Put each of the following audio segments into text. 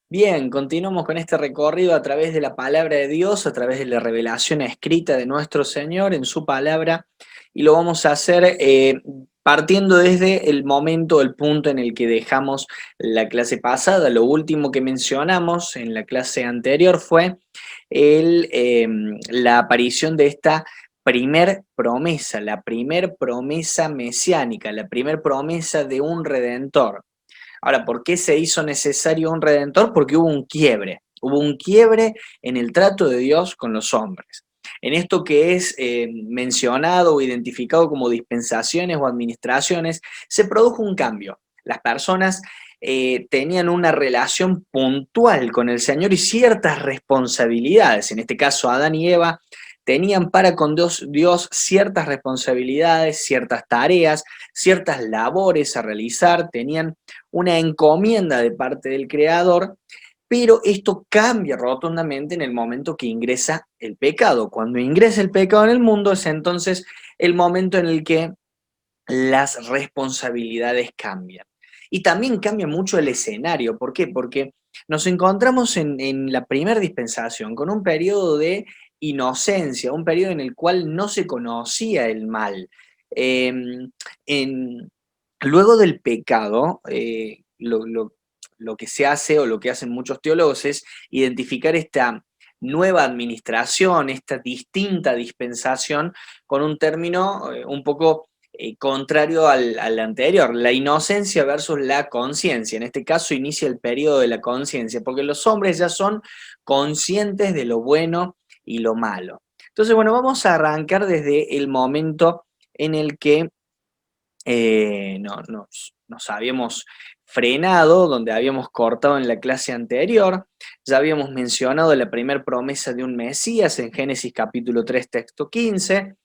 Bien, continuamos con este recorrido a través de la palabra de Dios, a través de la revelación escrita de nuestro Señor en su palabra, y lo vamos a hacer partiendo desde el momento, el punto en el que dejamos la clase pasada. Lo último que mencionamos en la clase anterior fue la aparición de esta la primer promesa mesiánica, la primer promesa de un redentor. Ahora, ¿por qué se hizo necesario un redentor? Porque hubo un quiebre en el trato de Dios con los hombres. En esto que es mencionado o identificado como dispensaciones o administraciones, se produjo un cambio. Las personas tenían una relación puntual con el Señor y ciertas responsabilidades. En este caso, Adán y Eva tenían para con Dios ciertas responsabilidades, ciertas tareas, ciertas labores a realizar, tenían una encomienda de parte del creador, pero esto cambia rotundamente en el momento que ingresa el pecado. Cuando ingresa el pecado en el mundo es entonces el momento en el que las responsabilidades cambian. Y también cambia mucho el escenario. ¿Por qué? Porque nos encontramos en la primera dispensación con un periodo de inocencia, un periodo en el cual no se conocía el mal. Eh, en, Luego del pecado, lo que se hace o lo que hacen muchos teólogos es identificar esta nueva administración, esta distinta dispensación con un término un poco contrario al anterior, la inocencia versus la conciencia. En este caso inicia el periodo de la conciencia, porque los hombres ya son conscientes de lo bueno y lo malo. Entonces, bueno, vamos a arrancar desde el momento en el que nos habíamos frenado, donde habíamos cortado en la clase anterior. Ya habíamos mencionado la primera promesa de un Mesías en Génesis capítulo 3, texto 15.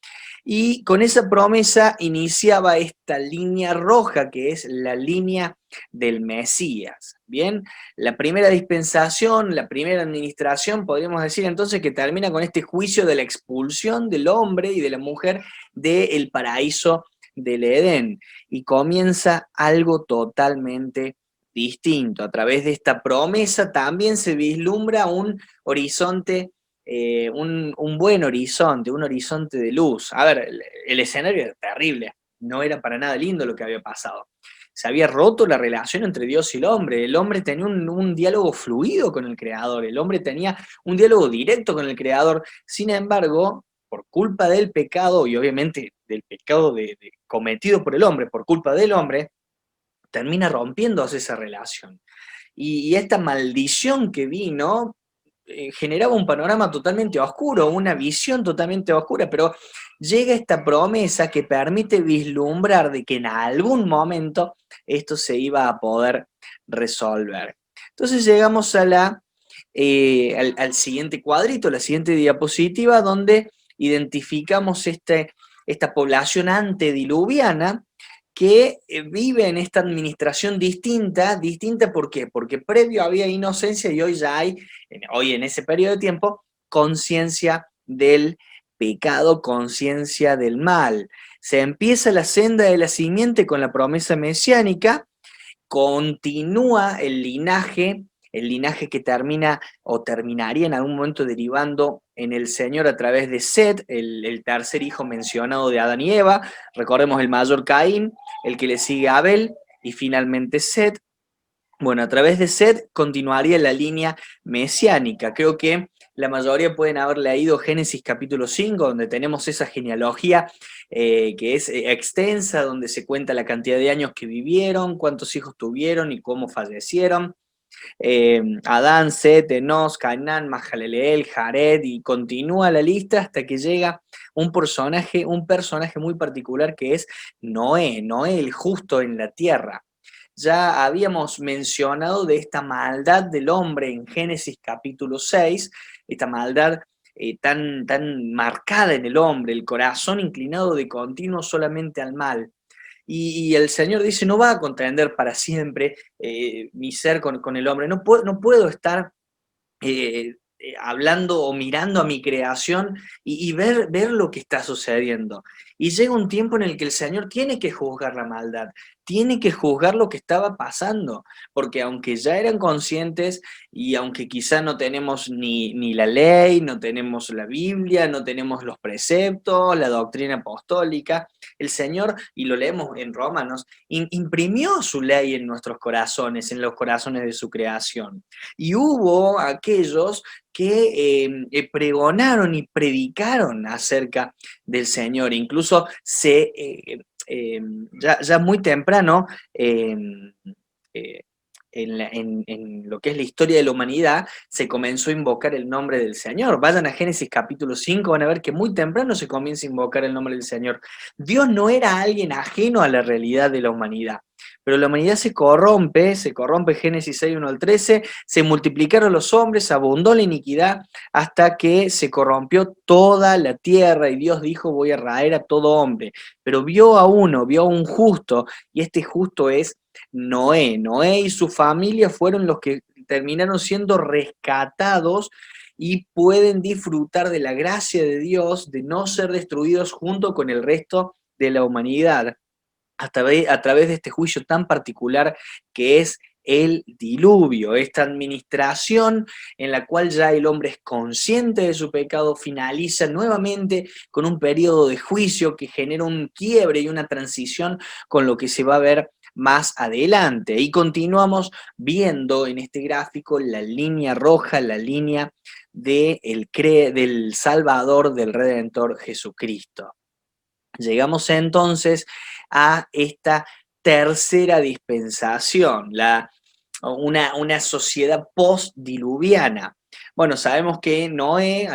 Y con esa promesa iniciaba esta línea roja, que es la línea del Mesías. Bien, la primera dispensación, la primera administración, podríamos decir entonces que termina con este juicio de la expulsión del hombre y de la mujer del paraíso del Edén. Y comienza algo totalmente distinto. A través de esta promesa también se vislumbra un horizonte un buen horizonte, un horizonte de luz. A ver, el escenario era terrible, no era para nada lindo lo que había pasado. Se había roto la relación entre Dios y el hombre tenía un diálogo fluido con el Creador, el hombre tenía un diálogo directo con el Creador, sin embargo, por culpa del pecado, y obviamente del pecado cometido por el hombre, por culpa del hombre, termina rompiéndose esa relación. Y esta maldición que vino generaba un panorama totalmente oscuro, una visión totalmente oscura, pero llega esta promesa que permite vislumbrar de que en algún momento esto se iba a poder resolver. Entonces llegamos al siguiente cuadrito, la siguiente diapositiva, donde identificamos esta población antediluviana que vive en esta administración distinta ¿por qué? Porque previo había inocencia y hoy ya hay, hoy en ese periodo de tiempo, conciencia del pecado, conciencia del mal. Se empieza la senda de la simiente con la promesa mesiánica, continúa el linaje que termina o terminaría en algún momento derivando en el Señor a través de Set, el tercer hijo mencionado de Adán y Eva. Recordemos el mayor Caín, el que le sigue a Abel y finalmente Set. Bueno, a través de Set continuaría la línea mesiánica. Creo que la mayoría pueden haber leído Génesis capítulo 5, donde tenemos esa genealogía que es extensa, donde se cuenta la cantidad de años que vivieron, cuántos hijos tuvieron y cómo fallecieron. Adán, Set, Enos, Cainán, Mahalaleel, Jared, y continúa la lista hasta que llega un personaje muy particular que es Noé el justo en la tierra. Ya habíamos mencionado de esta maldad del hombre en Génesis capítulo 6, esta maldad tan marcada en el hombre, el corazón inclinado de continuo solamente al mal. Y el Señor dice, no va a contender para siempre mi ser con el hombre, no puedo estar hablando o mirando a mi creación y ver lo que está sucediendo. Y llega un tiempo en el que el Señor tiene que juzgar la maldad, tiene que juzgar lo que estaba pasando, porque aunque ya eran conscientes y aunque quizá no tenemos ni la ley, no tenemos la Biblia, no tenemos los preceptos, la doctrina apostólica, el Señor, y lo leemos en Romanos, imprimió su ley en nuestros corazones, en los corazones de su creación. Y hubo aquellos que pregonaron y predicaron acerca del Señor. Incluso ya muy temprano, eh, eh, en lo que es la historia de la humanidad, se comenzó a invocar el nombre del Señor. Vayan a Génesis capítulo 5, van a ver que muy temprano se comienza a invocar el nombre del Señor. Dios no era alguien ajeno a la realidad de la humanidad. Pero la humanidad se corrompe Génesis 6, 1 al 13, se multiplicaron los hombres, abundó la iniquidad, hasta que se corrompió toda la tierra, y Dios dijo, voy a raer a todo hombre. Pero vio a uno, vio a un justo, y este justo es Noé. Noé y su familia fueron los que terminaron siendo rescatados y pueden disfrutar de la gracia de Dios, de no ser destruidos junto con el resto de la humanidad a través de este juicio tan particular que es el diluvio, esta administración en la cual ya el hombre es consciente de su pecado, finaliza nuevamente con un periodo de juicio que genera un quiebre y una transición con lo que se va a ver más adelante. Y continuamos viendo en este gráfico la línea roja, la línea del Salvador, del Redentor Jesucristo. Llegamos entonces a esta tercera dispensación, una sociedad postdiluviana. Bueno, sabemos que Noé,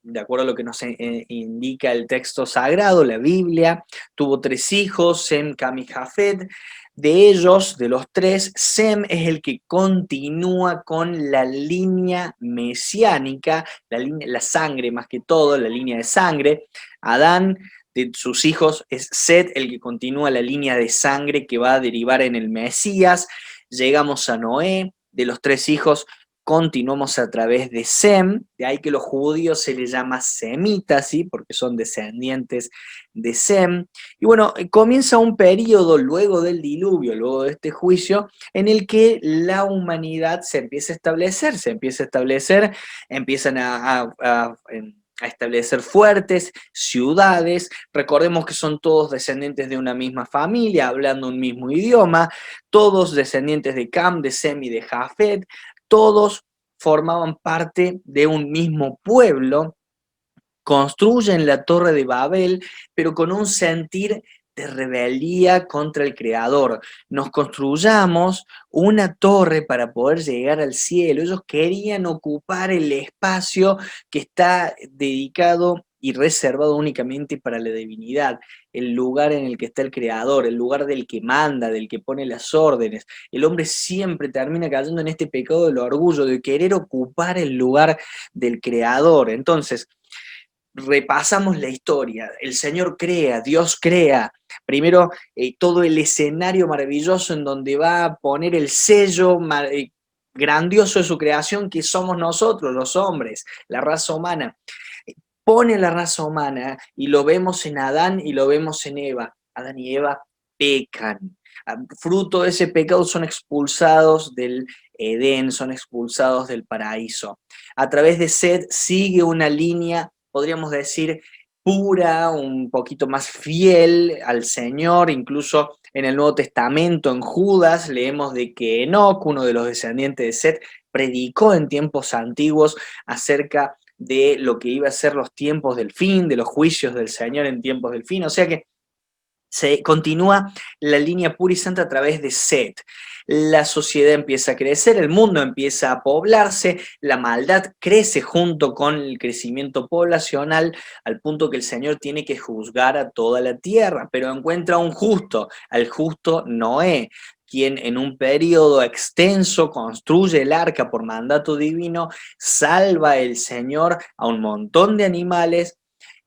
de acuerdo a lo que nos indica el texto sagrado, la Biblia, tuvo 3 hijos, Sem, Cam y Jafet. De ellos, de los 3, Sem es el que continúa con la línea mesiánica, la sangre más que todo, la línea de sangre. Adán, de sus hijos, es Set, el que continúa la línea de sangre que va a derivar en el Mesías. Llegamos a Noé, de los 3 hijos continuamos a través de Sem, de ahí que los judíos se les llama semitas, ¿sí? Porque son descendientes de Sem. Y bueno, comienza un periodo luego del diluvio, luego de este juicio, en el que la humanidad se empieza a establecer, empiezan a establecer fuertes ciudades. Recordemos que son todos descendientes de una misma familia, hablando un mismo idioma, todos descendientes de Cam, de Sem y de Jafet, todos formaban parte de un mismo pueblo, construyen la Torre de Babel, pero con un sentir de rebeldía contra el Creador. Nos construyamos una torre para poder llegar al cielo. Ellos querían ocupar el espacio que está dedicado y reservado únicamente para la divinidad, el lugar en el que está el Creador, el lugar del que manda, del que pone las órdenes. El hombre siempre termina cayendo en este pecado del orgullo, de querer ocupar el lugar del Creador. Entonces, repasamos la historia, el Señor crea, Dios crea, primero todo el escenario maravilloso en donde va a poner el sello grandioso de su creación que somos nosotros, los hombres, la raza humana. Pone la raza humana y lo vemos en Adán y lo vemos en Eva. Adán y Eva pecan. Fruto de ese pecado son expulsados del Edén, son expulsados del paraíso. A través de Set sigue una línea, podríamos decir, pura, un poquito más fiel al Señor. Incluso en el Nuevo Testamento, en Judas, leemos de que Enoc, uno de los descendientes de Set, predicó en tiempos antiguos acerca de lo que iba a ser los tiempos del fin, de los juicios del Señor en tiempos del fin. O sea que se continúa la línea pura y santa a través de Set. La sociedad empieza a crecer, el mundo empieza a poblarse, la maldad crece junto con el crecimiento poblacional, al punto que el Señor tiene que juzgar a toda la tierra, pero encuentra un justo, al justo Noé, quien en un periodo extenso construye el arca por mandato divino, salva el Señor a un montón de animales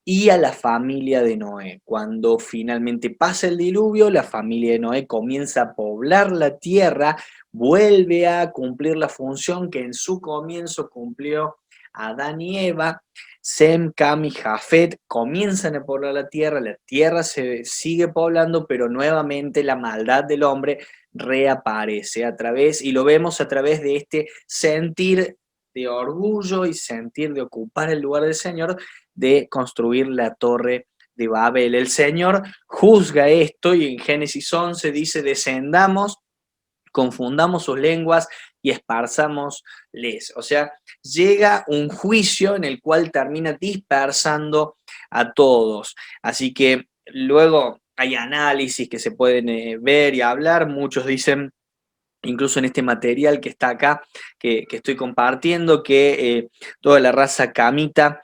y a la familia de Noé. Cuando finalmente pasa el diluvio, la familia de Noé comienza a poblar la tierra, vuelve a cumplir la función que en su comienzo cumplió Adán y Eva, Sem, Cam y Jafet comienzan a poblar la tierra se sigue poblando, pero nuevamente la maldad del hombre reaparece a través, y lo vemos a través de este sentir de orgullo y sentir de ocupar el lugar del Señor, de construir la torre de Babel. El Señor juzga esto y en Génesis 11 dice: descendamos, confundamos sus lenguas y esparzámosles. O sea, llega un juicio en el cual termina dispersando a todos. Así que luego hay análisis que se pueden ver y hablar. Muchos dicen, incluso en este material que está acá, que estoy compartiendo, que toda la raza camita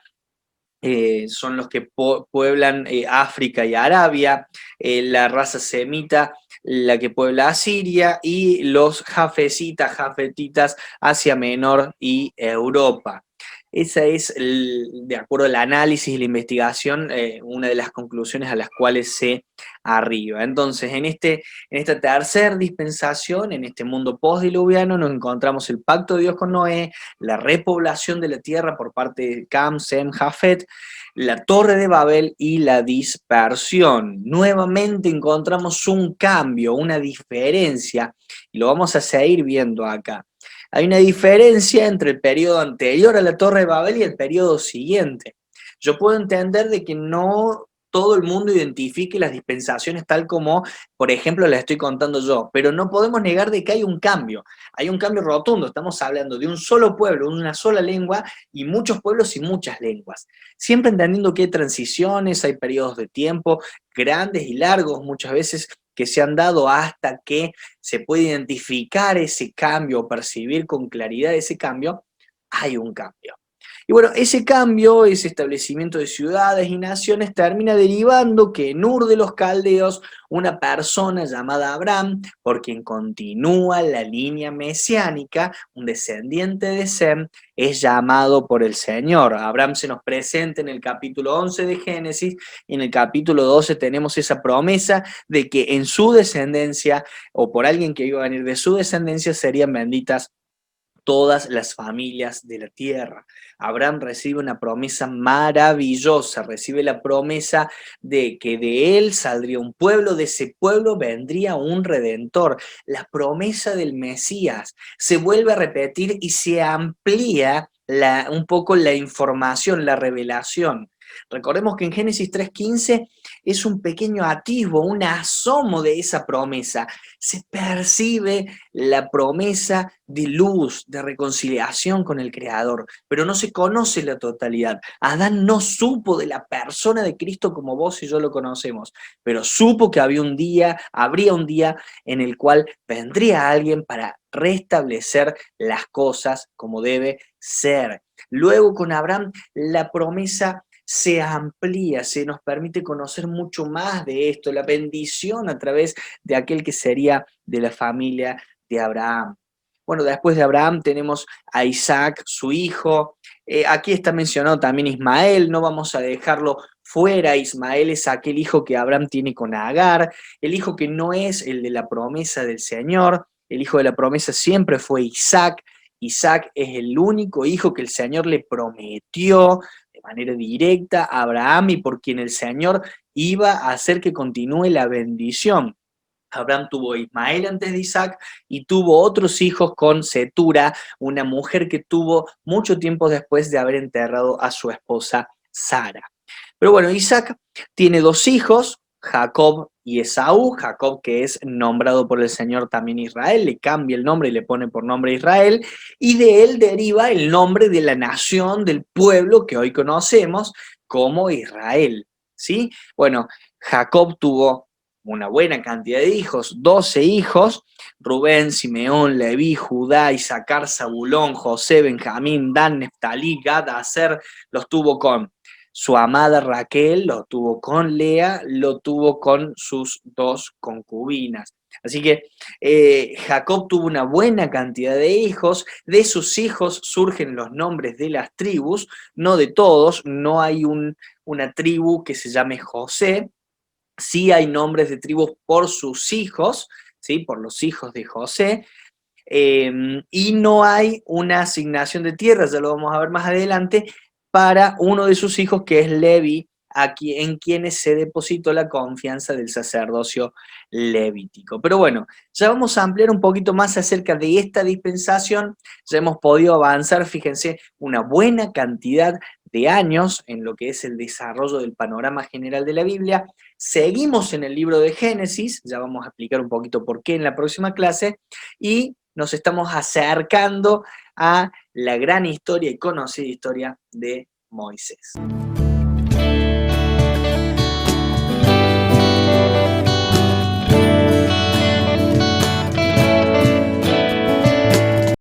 son los que pueblan África y Arabia, la raza semita la que puebla Asiria, y los jafetitas, Asia Menor y Europa. Esa es, de acuerdo al análisis y la investigación, una de las conclusiones a las cuales se arriba. Entonces, en esta tercera dispensación, en este mundo postdiluviano, nos encontramos el pacto de Dios con Noé, la repoblación de la tierra por parte de Cam, Sem, Jafet, la torre de Babel y la dispersión. Nuevamente encontramos un cambio, una diferencia, y lo vamos a seguir viendo acá. Hay una diferencia entre el periodo anterior a la Torre de Babel y el periodo siguiente. Yo puedo entender de que no todo el mundo identifique las dispensaciones tal como, por ejemplo, las estoy contando yo, pero no podemos negar de que hay un cambio rotundo. Estamos hablando de un solo pueblo, una sola lengua, y muchos pueblos y muchas lenguas. Siempre entendiendo que hay transiciones, hay periodos de tiempo grandes y largos muchas veces que se han dado hasta que se puede identificar ese cambio o percibir con claridad ese cambio. Hay un cambio. Y bueno, ese cambio, ese establecimiento de ciudades y naciones, termina derivando que en Ur de los Caldeos, una persona llamada Abraham, por quien continúa la línea mesiánica, un descendiente de Sem, es llamado por el Señor. Abraham se nos presenta en el capítulo 11 de Génesis, y en el capítulo 12 tenemos esa promesa de que en su descendencia, o por alguien que iba a venir de su descendencia, serían benditas todas las familias de la tierra. Abraham recibe una promesa maravillosa, recibe la promesa de que de él saldría un pueblo, de ese pueblo vendría un redentor. La promesa del Mesías se vuelve a repetir y se amplía un poco la información, la revelación. Recordemos que en Génesis 3:15 es un pequeño atisbo, un asomo de esa promesa. Se percibe la promesa de luz, de reconciliación con el Creador, pero no se conoce la totalidad. Adán no supo de la persona de Cristo como vos y yo lo conocemos, pero supo que habría un día en el cual vendría alguien para restablecer las cosas como debe ser. Luego con Abraham la promesa se amplía, se nos permite conocer mucho más de esto, la bendición a través de aquel que sería de la familia de Abraham. Bueno, después de Abraham tenemos a Isaac, su hijo. Aquí está mencionado también Ismael, no vamos a dejarlo fuera. Ismael es aquel hijo que Abraham tiene con Agar, el hijo que no es el de la promesa del Señor. El hijo de la promesa siempre fue Isaac. Isaac es el único hijo que el Señor le prometió de manera directa a Abraham, y por quien el Señor iba a hacer que continúe la bendición. Abraham tuvo a Ismael antes de Isaac y tuvo otros hijos con Cetura, una mujer que tuvo mucho tiempo después de haber enterrado a su esposa Sara. Pero bueno, Isaac tiene dos hijos, Jacob y Esaú. Jacob, que es nombrado por el Señor también Israel, le cambia el nombre y le pone por nombre Israel, y de él deriva el nombre de la nación, del pueblo que hoy conocemos como Israel. ¿Sí? Bueno, Jacob tuvo una buena cantidad de hijos, 12 hijos: Rubén, Simeón, Leví, Judá, Isaacar, Zabulón, José, Benjamín, Dan, Neftalí, Gad, Aser. Los tuvo con su amada Raquel, lo tuvo con Lea, lo tuvo con sus dos concubinas. Así que Jacob tuvo una buena cantidad de hijos. De sus hijos surgen los nombres de las tribus, no de todos. No hay una tribu que se llame José. Sí hay nombres de tribus por sus hijos, ¿sí? Por los hijos de José. y no hay una asignación de tierras, ya lo vamos a ver más adelante, para uno de sus hijos, que es Levi, en quienes se depositó la confianza del sacerdocio levítico. Pero bueno, ya vamos a ampliar un poquito más acerca de esta dispensación. Ya hemos podido avanzar, fíjense, una buena cantidad de años en lo que es el desarrollo del panorama general de la Biblia. Seguimos en el libro de Génesis, ya vamos a explicar un poquito por qué en la próxima clase, y nos estamos acercando a la gran historia y conocida historia de Moisés.